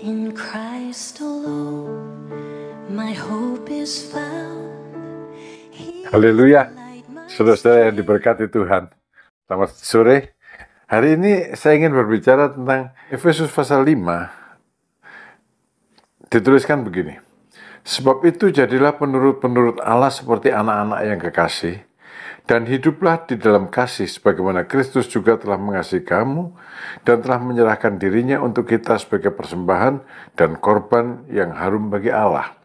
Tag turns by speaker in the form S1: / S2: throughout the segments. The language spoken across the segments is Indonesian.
S1: In Christ alone, my hope is found.
S2: Haleluya, saudara-saudara yang diberkati Tuhan. Selamat sore. Hari ini saya ingin berbicara tentang Efesus pasal 5. Dituliskan begini. Sebab itu jadilah penurut-penurut Allah seperti anak-anak yang kekasih, dan hiduplah di dalam kasih sebagaimana Kristus juga telah mengasihi kamu dan telah menyerahkan dirinya untuk kita sebagai persembahan dan korban yang harum bagi Allah.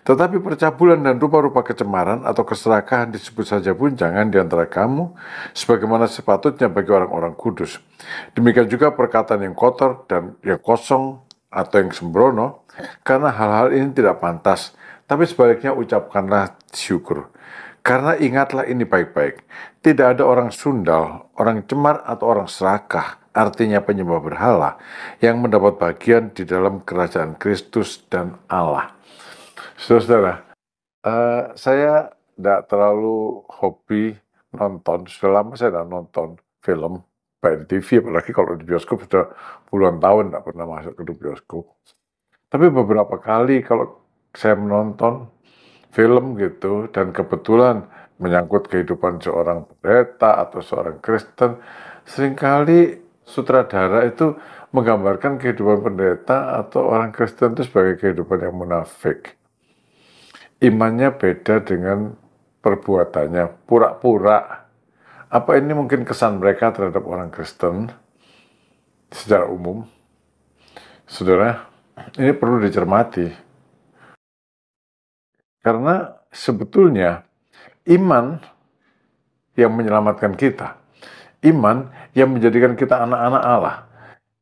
S2: Tetapi percabulan dan rupa-rupa kecemaran atau keserakahan disebut saja pun jangan di antara kamu, sebagaimana sepatutnya bagi orang-orang kudus. Demikian juga perkataan yang kotor dan yang kosong atau yang sembrono, karena hal-hal ini tidak pantas, tapi sebaliknya ucapkanlah syukur. Karena ingatlah ini baik-baik, tidak ada orang sundal, orang cemar atau orang serakah, artinya penyembah berhala, yang mendapat bagian di dalam kerajaan Kristus dan Allah. Saudara, saya tidak terlalu hobi nonton. Sudah lama saya tidak nonton film, baik di TV, apalagi kalau di bioskop sudah puluhan tahun tidak pernah masuk ke bioskop. Tapi beberapa kali kalau saya menonton film gitu, dan kebetulan menyangkut kehidupan seorang pendeta atau seorang Kristen, seringkali sutradara itu menggambarkan kehidupan pendeta atau orang Kristen itu sebagai kehidupan yang munafik. Imannya beda dengan perbuatannya, pura-pura. Apa ini mungkin kesan mereka terhadap orang Kristen secara umum? Saudara, ini perlu dicermati. Karena sebetulnya iman yang menyelamatkan kita, iman yang menjadikan kita anak-anak Allah.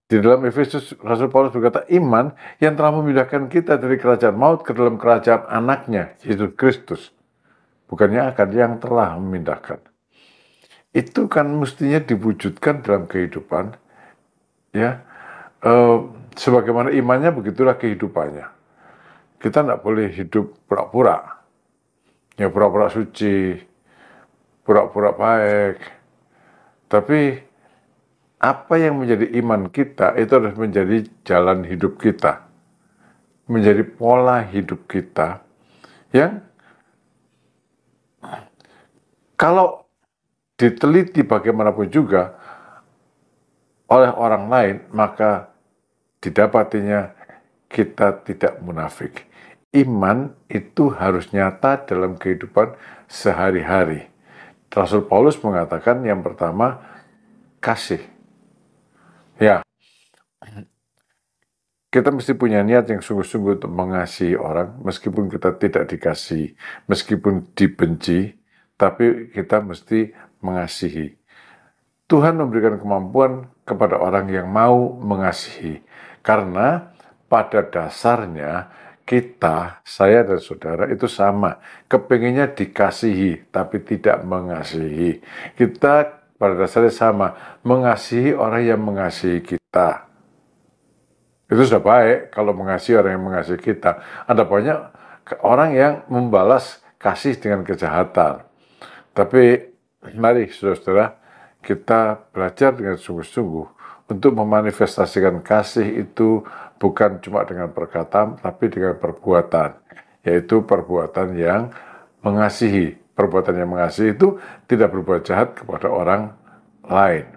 S2: Di dalam Efesus, Rasul Paulus berkata, iman yang telah memindahkan kita dari kerajaan maut ke dalam kerajaan anaknya, Yesus Kristus. Bukannya akan yang telah memindahkan. Itu kan mestinya diwujudkan dalam kehidupan, ya. Sebagaimana imannya, begitulah kehidupannya. Kita tidak boleh hidup pura-pura, ya pura-pura suci, pura-pura baik. Tapi apa yang menjadi iman kita itu harus menjadi jalan hidup kita, menjadi pola hidup kita, yang kalau diteliti bagaimanapun juga oleh orang lain, maka didapatinya kita tidak munafik. Iman itu harus nyata dalam kehidupan sehari-hari. Rasul Paulus mengatakan yang pertama, kasih. Ya, kita mesti punya niat yang sungguh-sungguh untuk mengasihi orang, meskipun kita tidak dikasihi, meskipun dibenci, tapi kita mesti mengasihi. Tuhan memberikan kemampuan kepada orang yang mau mengasihi, karena pada dasarnya kita, saya dan saudara itu sama, kepinginnya dikasihi tapi tidak mengasihi. Kita pada dasarnya sama, mengasihi orang yang mengasihi kita. Itu sudah baik kalau mengasihi orang yang mengasihi kita. Ada banyak orang yang membalas kasih dengan kejahatan. Tapi mari saudara-saudara, kita belajar dengan sungguh-sungguh untuk memanifestasikan kasih itu bukan cuma dengan perkataan, tapi dengan perbuatan, yaitu perbuatan yang mengasihi. Perbuatan yang mengasihi itu tidak berbuat jahat kepada orang lain.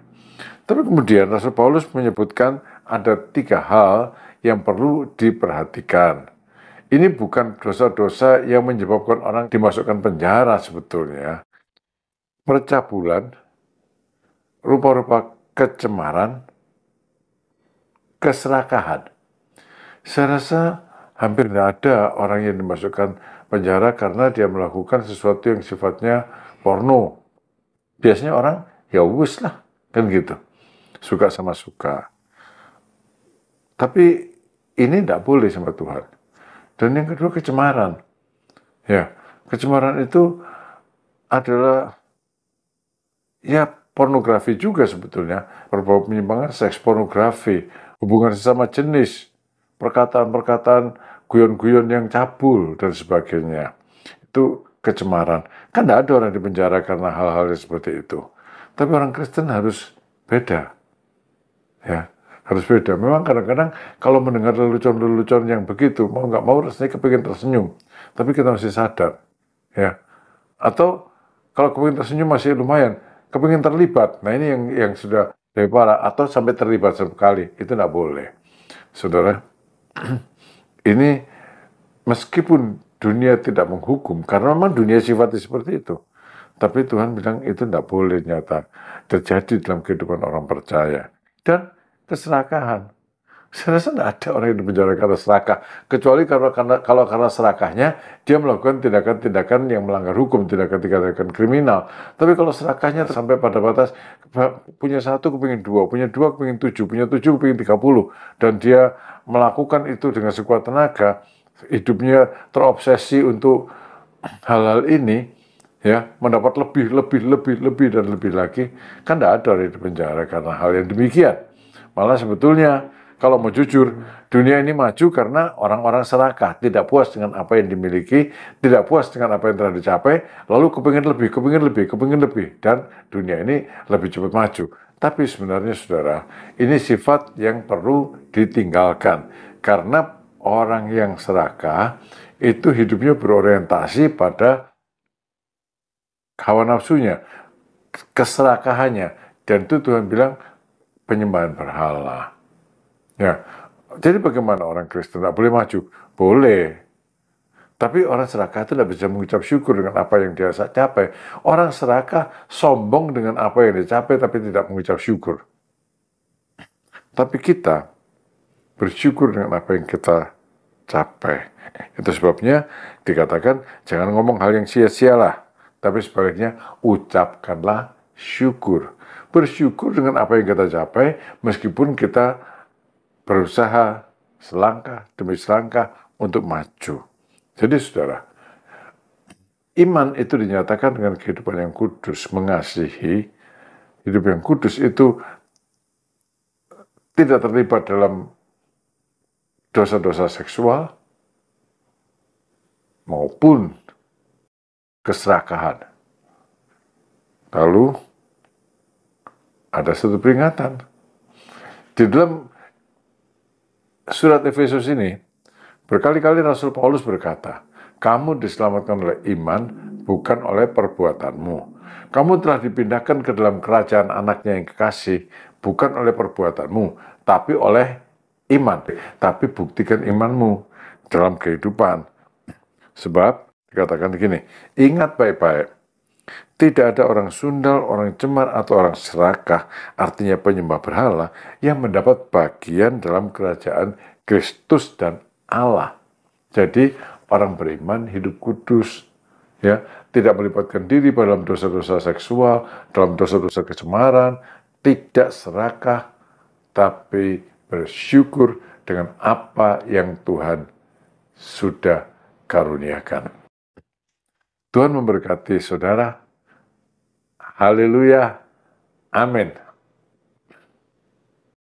S2: Tapi kemudian Rasul Paulus menyebutkan ada 3 hal yang perlu diperhatikan. Ini bukan dosa-dosa yang menyebabkan orang dimasukkan penjara sebetulnya. Percabulan, rupa-rupa kecemaran, keserakahan. Saya rasa hampir tidak ada orang yang dimasukkan penjara karena dia melakukan sesuatu yang sifatnya porno. Biasanya orang, ya wus lah, kan gitu. Suka sama suka. Tapi ini tidak boleh sama Tuhan. Dan yang kedua, kecemaran. Ya, kecemaran itu adalah ya pornografi juga sebetulnya, berbau penyimpangan seks, pornografi, hubungan sesama jenis, perkataan-perkataan guyon-guyon yang cabul dan sebagainya. Itu kecemaran. Kan tidak ada orang di penjara karena hal-hal yang seperti itu. Tapi orang Kristen harus beda. Ya, Harus beda. Memang kadang-kadang kalau mendengar lelucon-lelucon yang begitu, mau nggak mau rasanya kepingin tersenyum. Tapi kita masih sadar, ya. Atau kalau kepingin tersenyum masih lumayan, kepingin terlibat. Nah ini yang sudah lebih parah. Atau sampai terlibat sekali, itu nggak boleh. Saudara, ini meskipun dunia tidak menghukum, karena memang dunia sifatnya seperti itu. Tapi Tuhan bilang itu tidak boleh nyata terjadi dalam kehidupan orang percaya. Dan keserakahan. Saya rasa tidak ada orang yang dipenjara karena serakah. Kecuali kalau karena serakahnya, dia melakukan tindakan-tindakan yang melanggar hukum, tindakan-tindakan kriminal. Tapi kalau serakahnya sampai pada batas, punya satu kepingin dua, punya dua kepingin tujuh, punya tujuh kepingin 30, dan dia melakukan itu dengan sekuat tenaga, hidupnya terobsesi untuk hal-hal ini, ya, mendapat lebih dan lebih lagi, kan tidak ada orang di penjara karena hal yang demikian. Malah sebetulnya kalau mau jujur, dunia ini maju karena orang-orang serakah, tidak puas dengan apa yang dimiliki, tidak puas dengan apa yang telah dicapai, lalu kepingin lebih, dan dunia ini lebih cepat maju. Tapi sebenarnya saudara, ini sifat yang perlu ditinggalkan, karena orang yang serakah itu hidupnya berorientasi pada hawa nafsunya, keserakahannya, dan itu Tuhan bilang penyembahan berhala. Ya, jadi bagaimana orang Kristen tidak boleh maju? Boleh. Tapi orang serakah itu tidak bisa mengucap syukur dengan apa yang dia capai. Orang serakah sombong dengan apa yang dicapai tapi tidak mengucap syukur. Tapi kita bersyukur dengan apa yang kita capai. Itu sebabnya dikatakan jangan ngomong hal yang sia-sialah, tapi sebaliknya ucapkanlah syukur. Bersyukur dengan apa yang kita capai meskipun kita berusaha selangkah demi selangkah untuk maju. Jadi saudara, iman itu dinyatakan dengan kehidupan yang kudus, mengasihi. Hidup yang kudus itu tidak terlibat dalam dosa-dosa seksual maupun keserakahan. Lalu ada satu peringatan. Di dalam surat Efesus ini, berkali-kali Rasul Paulus berkata, kamu diselamatkan oleh iman, bukan oleh perbuatanmu. Kamu telah dipindahkan ke dalam kerajaan anaknya yang kekasih, bukan oleh perbuatanmu, tapi oleh iman. Tapi buktikan imanmu dalam kehidupan. Sebab, dikatakan begini, ingat baik-baik, tidak ada orang sundal, orang cemar, atau orang serakah, artinya penyembah berhala, yang mendapat bagian dalam kerajaan Kristus dan Allah. Jadi, orang beriman hidup kudus, ya, tidak melibatkan diri dalam dosa-dosa seksual, dalam dosa-dosa kecemaran, tidak serakah, tapi bersyukur dengan apa yang Tuhan sudah karuniakan. Tuhan memberkati saudara. Haleluya. Amin.